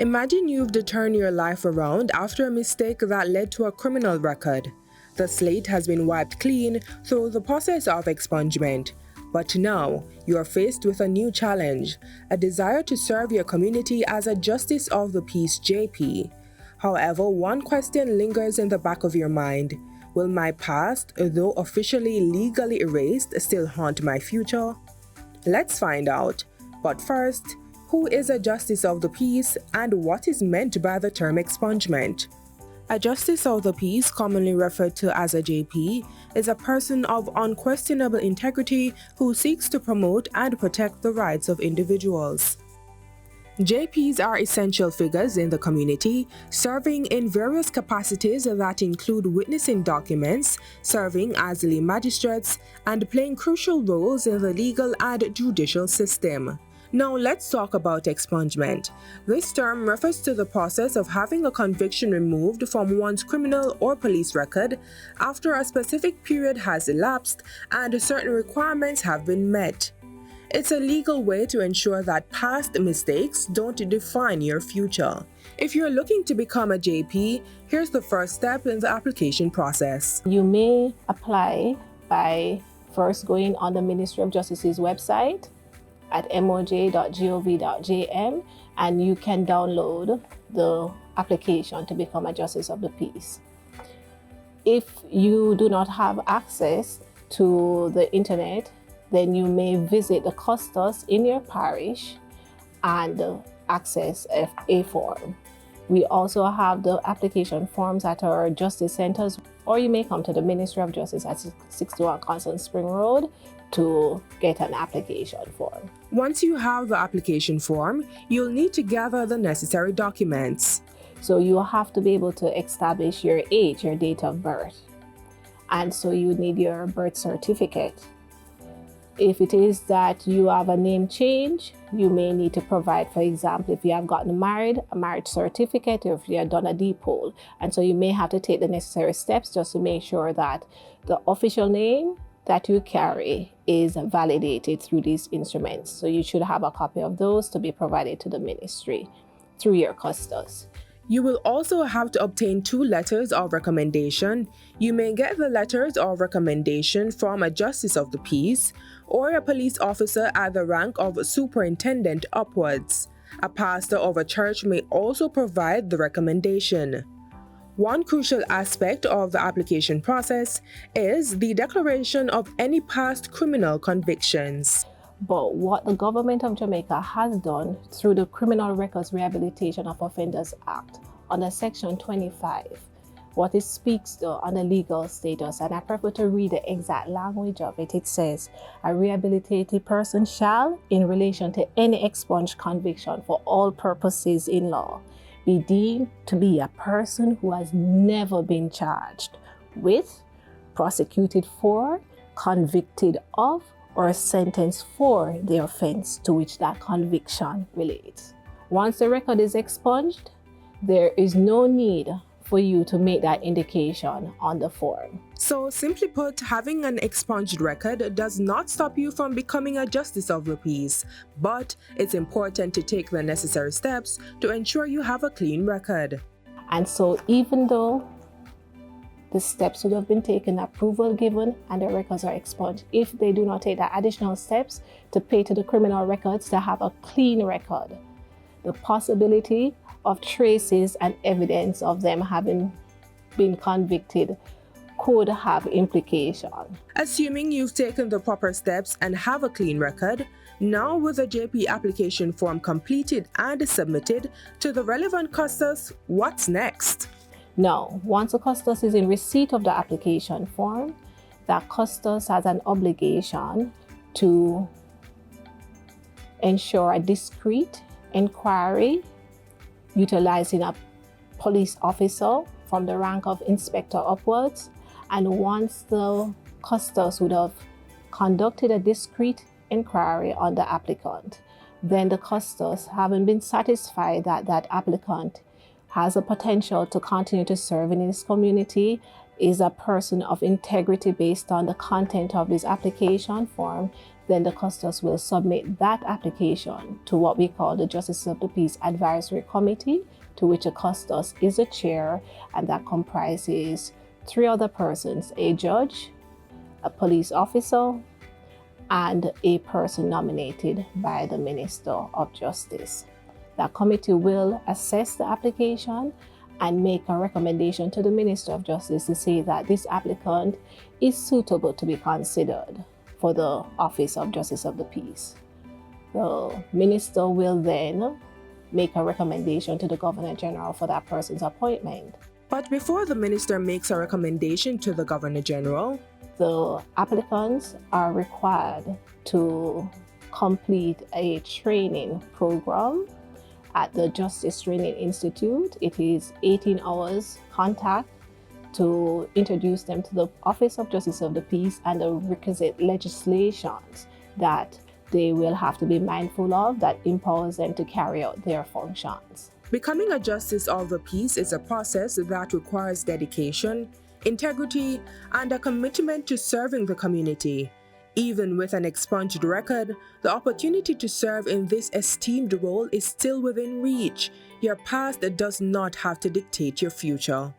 Imagine you've to turn your life around after a mistake that led to a criminal record. The slate has been wiped clean through the process of expungement. But now, you are faced with a new challenge, a desire to serve your community as a Justice of the Peace JP. However, one question lingers in the back of your mind. Will my past, though officially legally erased, still haunt my future? Let's find out. But first, who is a Justice of the Peace and what is meant by the term expungement? A Justice of the Peace, commonly referred to as a JP, is a person of unquestionable integrity who seeks to promote and protect the rights of individuals. JPs are essential figures in the community, serving in various capacities that include witnessing documents, serving as lay magistrates, and playing crucial roles in the legal and judicial system. Now let's talk about expungement. This term refers to the process of having a conviction removed from one's criminal or police record after a specific period has elapsed and certain requirements have been met. It's a legal way to ensure that past mistakes don't define your future. If you're looking to become a JP, here's the first step in the application process. You may apply by first going on the Ministry of Justice's website at moj.gov.jm, and you can download the application to become a Justice of the Peace. If you do not have access to the internet, then you may visit the custos in your parish and access a form. We also have the application forms at our justice centers, or you may come to the Ministry of Justice at 61 Constant Spring Road to get an application form. Once you have the application form, you'll need to gather the necessary documents. So you have to be able to establish your age, your date of birth. And so you need your birth certificate. If it is that you have a name change, you may need to provide, for example, if you have gotten married, a marriage certificate, or if you have done a depol. And so you may have to take the necessary steps just to make sure that the official name that you carry is validated through these instruments. So you should have a copy of those to be provided to the ministry through your custos. You will also have to obtain 2 letters of recommendation. You may get the letters of recommendation from a Justice of the Peace or a police officer at the rank of superintendent upwards. A pastor of a church may also provide the recommendation. One crucial aspect of the application process is the declaration of any past criminal convictions. But what the government of Jamaica has done through the Criminal Records Rehabilitation of Offenders Act under Section 25, what it speaks to on the legal status, and I prefer to read the exact language of it. It says, a rehabilitated person shall, in relation to any expunged conviction for all purposes in law, be deemed to be a person who has never been charged with, prosecuted for, convicted of, or sentenced for the offense to which that conviction relates. Once the record is expunged, there is no need for you to make that indication on the form. So simply put, having an expunged record does not stop you from becoming a Justice of the Peace, but it's important to take the necessary steps to ensure you have a clean record. And so even though the steps would have been taken, approval given, and the records are expunged, if they do not take the additional steps to pay to the criminal records to have a clean record, the possibility of traces and evidence of them having been convicted could have implication. Assuming you've taken the proper steps and have a clean record, now with the JP application form completed and submitted to the relevant custos, what's next? Now, once the custos is in receipt of the application form, that custos has an obligation to ensure a discreet inquiry utilizing a police officer from the rank of inspector upwards. And once the custos would have conducted a discreet inquiry on the applicant, then the custos, having been satisfied that that applicant has a potential to continue to serve in his community, is a person of integrity based on the content of his application form, then the custos will submit that application to what we call the Justice of the Peace Advisory Committee, to which a custos is a chair, and that comprises 3 other persons: a judge, a police officer, and a person nominated by the Minister of Justice. That committee will assess the application and make a recommendation to the Minister of Justice to say that this applicant is suitable to be considered for the office of Justice of the Peace. The Minister will then make a recommendation to the Governor General for that person's appointment. But before the minister makes a recommendation to the Governor General, the applicants are required to complete a training program at the Justice Training Institute. It is 18 hours contact to introduce them to the Office of Justice of the Peace and the requisite legislations that they will have to be mindful of that empowers them to carry out their functions. Becoming a Justice of the Peace is a process that requires dedication, integrity, and a commitment to serving the community. Even with an expunged record, the opportunity to serve in this esteemed role is still within reach. Your past does not have to dictate your future.